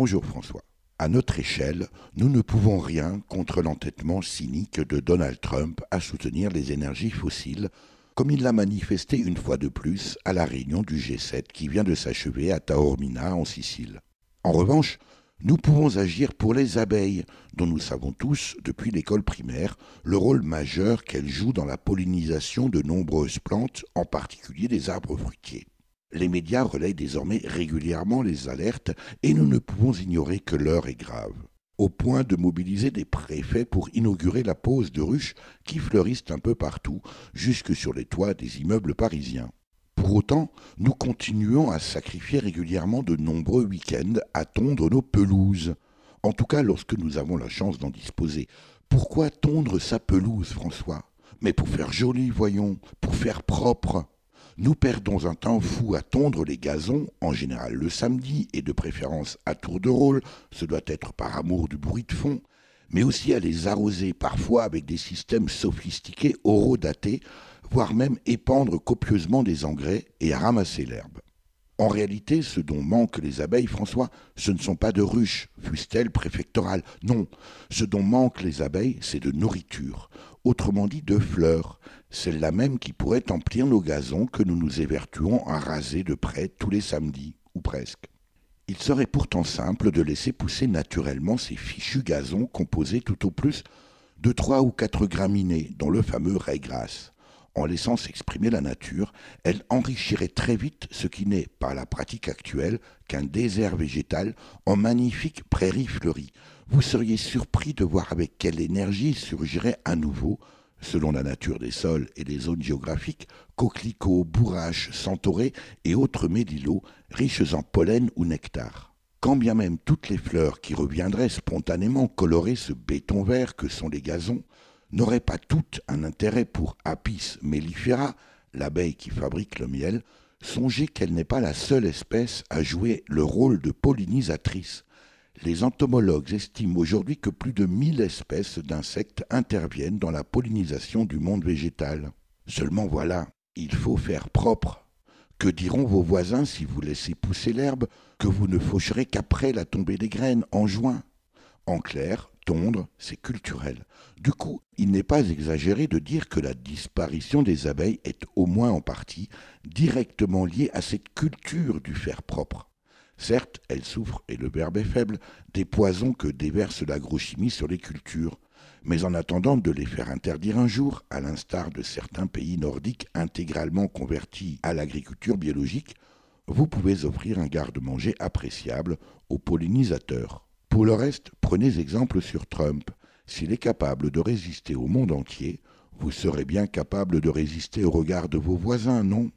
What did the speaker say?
Bonjour François. À notre échelle, nous ne pouvons rien contre l'entêtement cynique de Donald Trump à soutenir les énergies fossiles, comme il l'a manifesté une fois de plus à la réunion du G7 qui vient de s'achever à Taormina en Sicile. En revanche, nous pouvons agir pour les abeilles, dont nous savons tous, depuis l'école primaire, le rôle majeur qu'elles jouent dans la pollinisation de nombreuses plantes, en particulier des arbres fruitiers. Les médias relayent désormais régulièrement les alertes et nous ne pouvons ignorer que l'heure est grave, au point de mobiliser des préfets pour inaugurer la pose de ruches qui fleurissent un peu partout, jusque sur les toits des immeubles parisiens. Pour autant, nous continuons à sacrifier régulièrement de nombreux week-ends à tondre nos pelouses, en tout cas lorsque nous avons la chance d'en disposer. Pourquoi tondre sa pelouse, François ? Mais pour faire joli, voyons, pour faire propre. Nous perdons un temps fou à tondre les gazons, en général le samedi et de préférence à tour de rôle, ce doit être par amour du bruit de fond, mais aussi à les arroser parfois avec des systèmes sophistiqués horodatés, voire même épandre copieusement des engrais et à ramasser l'herbe. En réalité, ce dont manquent les abeilles, François, ce ne sont pas de ruches, fussent-elles préfectorales. Non, ce dont manquent les abeilles, c'est de nourriture, autrement dit de fleurs, celles-là même qui pourraient emplir nos gazons que nous nous évertuons à raser de près tous les samedis, ou presque. Il serait pourtant simple de laisser pousser naturellement ces fichus gazons composés tout au plus de 3 ou 4 graminées, dont le fameux raigrasse. En laissant s'exprimer la nature, elle enrichirait très vite ce qui n'est, par la pratique actuelle, qu'un désert végétal en magnifiques prairies fleuries. Vous seriez surpris de voir avec quelle énergie surgirait à nouveau, selon la nature des sols et des zones géographiques, coquelicots, bourraches, centaurées et autres mélilos riches en pollen ou nectar. Quand bien même toutes les fleurs qui reviendraient spontanément colorer ce béton vert que sont les gazons, n'auraient pas toutes un intérêt pour Apis mellifera, l'abeille qui fabrique le miel, songez qu'elle n'est pas la seule espèce à jouer le rôle de pollinisatrice. Les entomologues estiment aujourd'hui que plus de 1000 espèces d'insectes interviennent dans la pollinisation du monde végétal. Seulement voilà, il faut faire propre. Que diront vos voisins si vous laissez pousser l'herbe, que vous ne faucherez qu'après la tombée des graines, en juin ? En clair, tondre, c'est culturel. Du coup, il n'est pas exagéré de dire que la disparition des abeilles est au moins en partie directement liée à cette culture du faire propre. Certes, elles souffrent, et le verbe est faible, des poisons que déverse l'agrochimie sur les cultures, mais en attendant de les faire interdire un jour, à l'instar de certains pays nordiques intégralement convertis à l'agriculture biologique, vous pouvez offrir un garde-manger appréciable aux pollinisateurs. Pour le reste, prenez exemple sur Trump. S'il est capable de résister au monde entier, vous serez bien capable de résister au regard de vos voisins, non ?